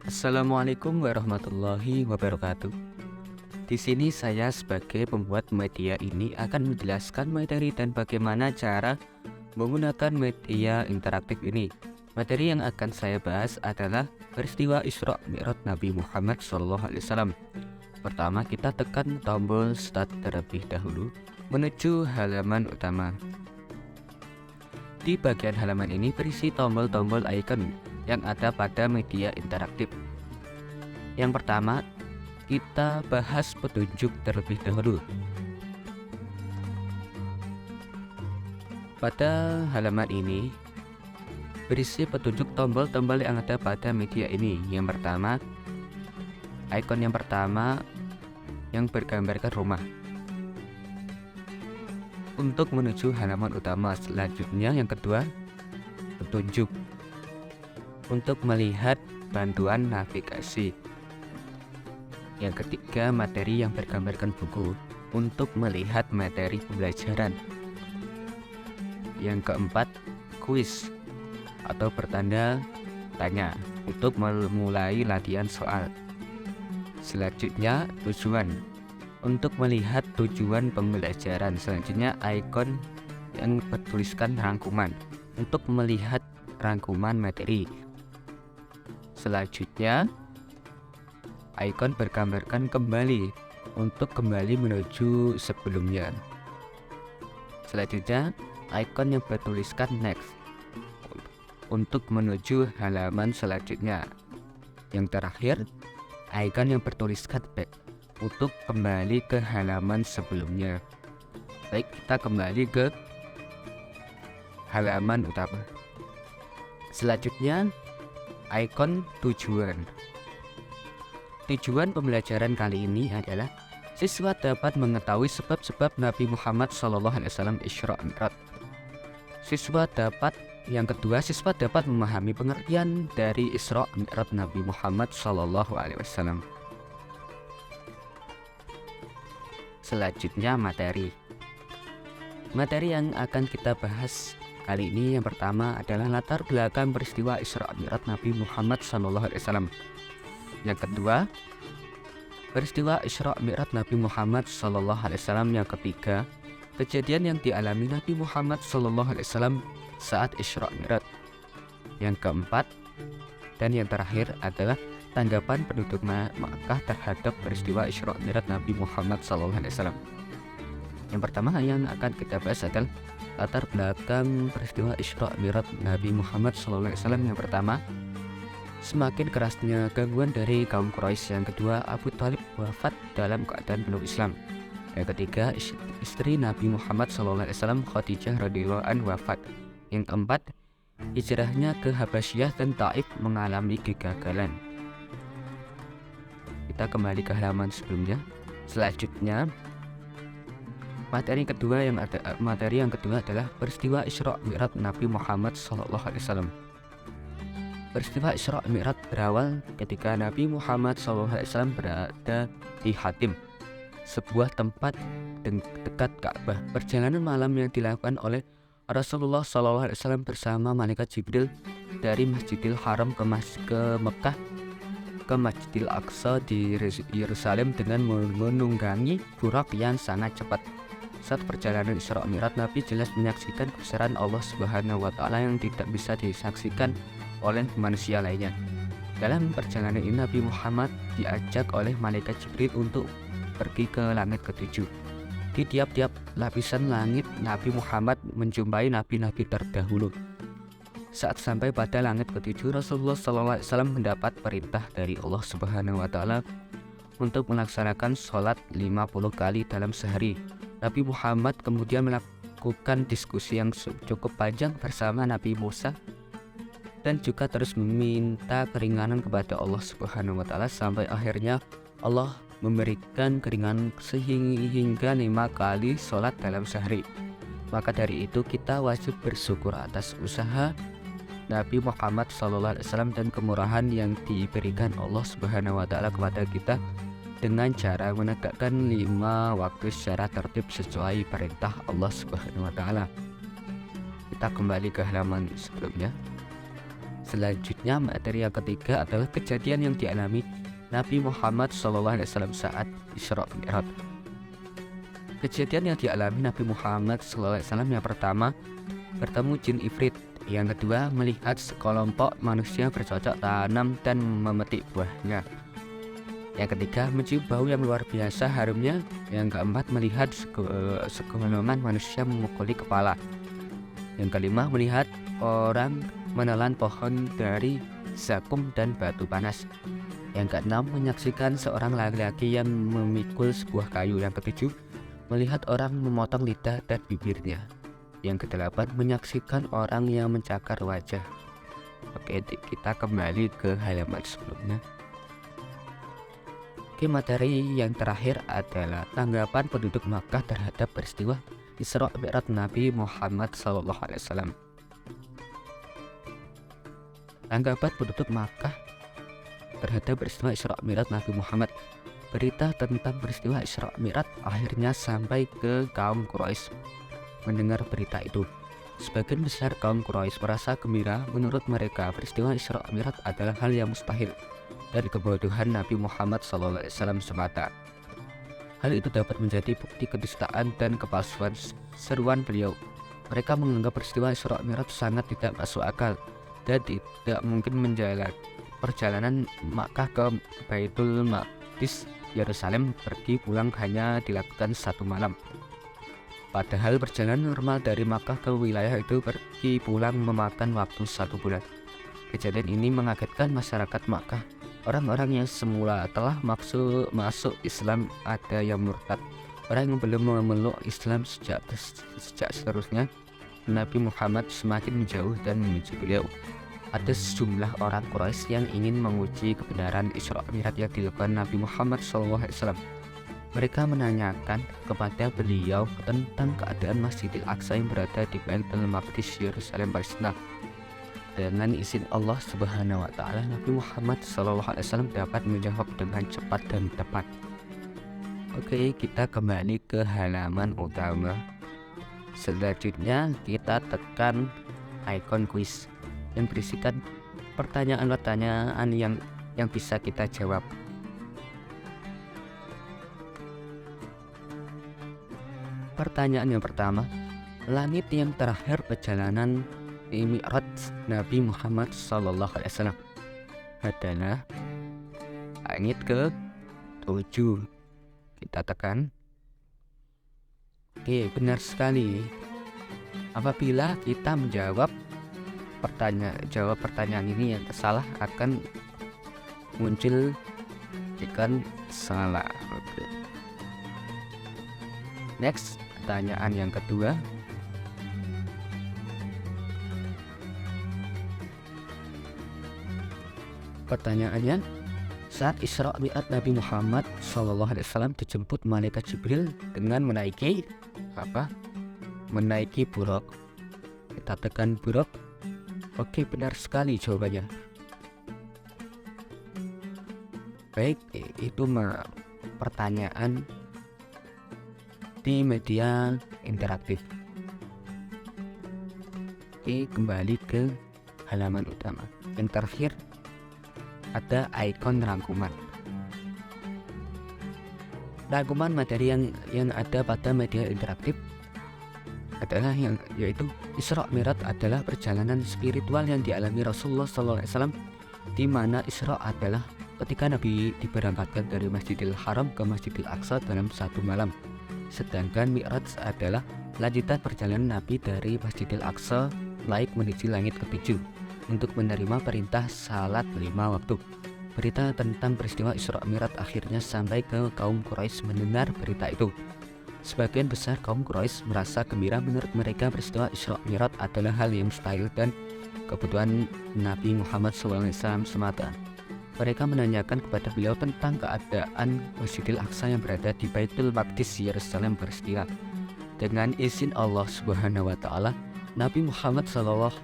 Assalamualaikum warahmatullahi wabarakatuh. Di sini saya sebagai pembuat media ini akan menjelaskan materi dan bagaimana cara menggunakan media interaktif ini. Materi yang akan saya bahas adalah peristiwa Isra Mi'raj Nabi Muhammad SAW. Pertama, kita tekan tombol start terlebih dahulu menuju halaman utama. Di bagian halaman ini berisi tombol-tombol icon yang ada pada media interaktif. Yang pertama, kita bahas petunjuk terlebih dahulu. Pada halaman ini berisi petunjuk tombol-tombol yang ada pada media ini. Yang pertama, icon yang pertama yang bergambarkan rumah. Untuk menuju halaman utama. Selanjutnya yang kedua, petunjuk untuk melihat bantuan navigasi. Yang ketiga, materi yang bergambarkan buku untuk melihat materi pembelajaran. Yang keempat, kuis atau pertanda tanya untuk memulai latihan soal. Selanjutnya, tujuan untuk melihat tujuan pembelajaran. Selanjutnya, ikon yang bertuliskan rangkuman untuk melihat rangkuman materi. Selanjutnya, ikon bergambarkan kembali untuk kembali menuju sebelumnya. Selanjutnya, ikon yang bertuliskan next untuk menuju halaman selanjutnya. Yang terakhir, ikon yang bertuliskan back untuk kembali ke halaman sebelumnya. Baik, kita kembali ke halaman utama. Selanjutnya, ikon tujuan. Tujuan pembelajaran kali ini adalah siswa dapat mengetahui sebab-sebab Nabi Muhammad SAW Isra Mi'raj. Yang kedua, siswa dapat memahami pengertian dari Isra Mi'raj Nabi Muhammad SAW. Selanjutnya, materi yang akan kita bahas kali ini. Yang pertama adalah latar belakang peristiwa Isra Mi'raj Nabi Muhammad SAW. Yang kedua, peristiwa Isra Mi'raj Nabi Muhammad SAW. Yang ketiga, kejadian yang dialami Nabi Muhammad SAW saat Isra Mi'raj. Yang keempat dan yang terakhir adalah tanggapan penduduk Makkah terhadap peristiwa Isra Mi'raj Nabi Muhammad SAW. Yang pertama yang akan kita bahas adalah latar belakang peristiwa Isra Mi'raj Nabi Muhammad SAW. Yang pertama, semakin kerasnya gangguan dari kaum Quraisy. Yang kedua, Abu Thalib wafat dalam keadaan belum Islam. Yang ketiga, istri Nabi Muhammad SAW Khadijah radhiyallahu anha wafat. Yang keempat, hijrahnya ke Habasyah dan Taif mengalami kegagalan. Kita kembali ke halaman sebelumnya. Selanjutnya, materi yang kedua adalah peristiwa Isra Mi'raj Nabi Muhammad SAW. Peristiwa Isra Mi'raj berawal ketika Nabi Muhammad SAW berada di Hatim, sebuah tempat dekat Ka'bah. Perjalanan malam yang dilakukan oleh Rasulullah SAW bersama malaikat Jibril dari Masjidil Haram ke Mekah ke Masjidil Aqsa di Yerusalem dengan menunggangi burak yang sangat cepat. Saat perjalanan Isra Mi'raj, Nabi jelas menyaksikan kebesaran Allah Subhanahu wa Ta'ala yang tidak bisa disaksikan oleh manusia lainnya. Dalam perjalanan ini, Nabi Muhammad diajak oleh malaikat Jibril untuk pergi ke langit ketujuh. Di tiap-tiap lapisan langit, Nabi Muhammad menjumpai nabi-nabi terdahulu. Saat sampai pada langit ketujuh, Rasulullah SAW mendapat perintah dari Allah Subhanahu wa Ta'ala untuk melaksanakan sholat 50 kali dalam sehari. Nabi Muhammad kemudian melakukan diskusi yang cukup panjang bersama Nabi Musa dan juga terus meminta keringanan kepada Allah Subhanahu wa Ta'ala sampai akhirnya Allah memberikan keringanan sehingga 5 kali sholat dalam sehari. Maka dari itu kita wajib bersyukur atas usaha Nabi Muhammad SAW dan kemurahan yang diberikan Allah Subhanahu wa Ta'ala kepada kita dengan cara menegakkan 5 waktu secara tertib sesuai perintah Allah Subhanahu wa Ta'ala. Kita kembali ke halaman sebelumnya. Selanjutnya materi yang ketiga adalah kejadian yang dialami Nabi Muhammad SAW saat Isra Mi'raj. Kejadian yang dialami Nabi Muhammad SAW yang pertama, bertemu jin ifrit. Yang kedua, melihat sekelompok manusia bercocok tanam dan memetik buahnya. Yang ketiga, mencium bau yang luar biasa harumnya. Yang keempat, melihat segelomang manusia memukuli kepala. Yang kelima, melihat orang menelan pohon dari zakum dan batu panas. Yang keenam, menyaksikan seorang laki-laki yang memikul sebuah kayu. Yang ketujuh, melihat orang memotong lidah dan bibirnya. Yang kedelapan, menyaksikan orang yang mencakar wajah. Oke, kita kembali ke halaman sebelumnya. Oke, materi yang terakhir adalah tanggapan penduduk Makkah terhadap peristiwa Isra Mi'raj Nabi Muhammad SAW. Tanggapan penduduk Makkah terhadap peristiwa Isra Mi'raj Nabi Muhammad. Berita tentang peristiwa Isra Mi'raj akhirnya sampai ke kaum Quraisy. Mendengar berita itu, sebagian besar kaum Quraisy merasa gembira. Menurut mereka, peristiwa Isra Mi'raj adalah hal yang mustahil dari kebodohan Nabi Muhammad SAW semata. Hal itu dapat menjadi bukti kedustaan dan kepalsuan seruan beliau. Mereka menganggap peristiwa Isra Mi'raj sangat tidak masuk akal dan tidak mungkin menjalani perjalanan Makkah ke Baitul Maqdis Yerusalem pergi pulang hanya dilakukan 1 malam. Padahal perjalanan normal dari Makkah ke wilayah itu pergi pulang memakan waktu 1 bulan. Kejadian ini mengagetkan masyarakat Makkah. Orang-orang yang semula telah masuk Islam ada yang murtad. Orang yang belum memeluk Islam sejak seterusnya, Nabi Muhammad semakin menjauh dan membenci beliau. Ada sejumlah orang Quraisy yang ingin menguji kebenaran Isra Mi'raj yang dilakukan Nabi Muhammad SAW. Mereka menanyakan kepada beliau tentang keadaan Masjidil Aqsa yang berada di Baitul Maqdis Yerusalem Palestina. Dengan izin Allah Subhanahu wa Ta'ala, Nabi Muhammad SAW dapat menjawab dengan cepat dan tepat. Oke, kita kembali ke halaman utama. Selanjutnya kita tekan ikon kuis yang berisikan pertanyaan-pertanyaan yang bisa kita jawab. Pertanyaan yang pertama, langit yang terakhir perjalanan Mi'raj Nabi Muhammad SAW adalah langit ke-7. Kita tekan. Oke, benar sekali. Apabila kita menjawab pertanyaan ini yang salah, akan muncul ikon salah. Oke. Next, pertanyaan yang kedua. Pertanyaannya, saat Isra Mi'raj Nabi Muhammad SAW dijemput malaikat Jibril dengan menaiki apa? Menaiki buraq. Kita tekan buraq. Oke, benar sekali jawabannya. Baik, itu pertanyaan di media interaktif. Oke, kembali ke halaman utama. Yang terakhir ada ikon rangkuman. Rangkuman materi yang ada pada media interaktif adalah yaitu Isra Mi'raj adalah perjalanan spiritual yang dialami Rasulullah SAW, di mana Isra adalah ketika Nabi diberangkatkan dari Masjidil Haram ke Masjidil Aqsa dalam 1 malam. Sedangkan Mi'raj adalah lanjutan perjalanan Nabi dari Masjidil Aqsa naik menuju langit ke-7 untuk menerima perintah salat 5 waktu. Berita tentang peristiwa Isra Mi'raj akhirnya sampai ke kaum Quraisy. Mendengar berita itu, sebagian besar kaum Quraisy merasa gembira. Menurut mereka, peristiwa Isra Mi'raj adalah hal yang mustahil dan kebutuhan Nabi Muhammad SAW semata. Mereka menanyakan kepada beliau tentang keadaan Masjidil Aqsa yang berada di Baitul Maqdis Yerusalem Palestina. Dengan izin Allah Subhanahu wa Ta'ala, Nabi Muhammad SAW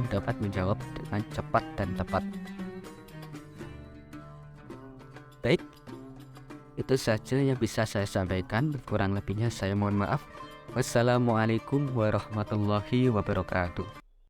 dapat menjawab dengan cepat dan tepat. Baik, itu saja yang bisa saya sampaikan. Kurang lebihnya saya mohon maaf. Wassalamualaikum warahmatullahi wabarakatuh.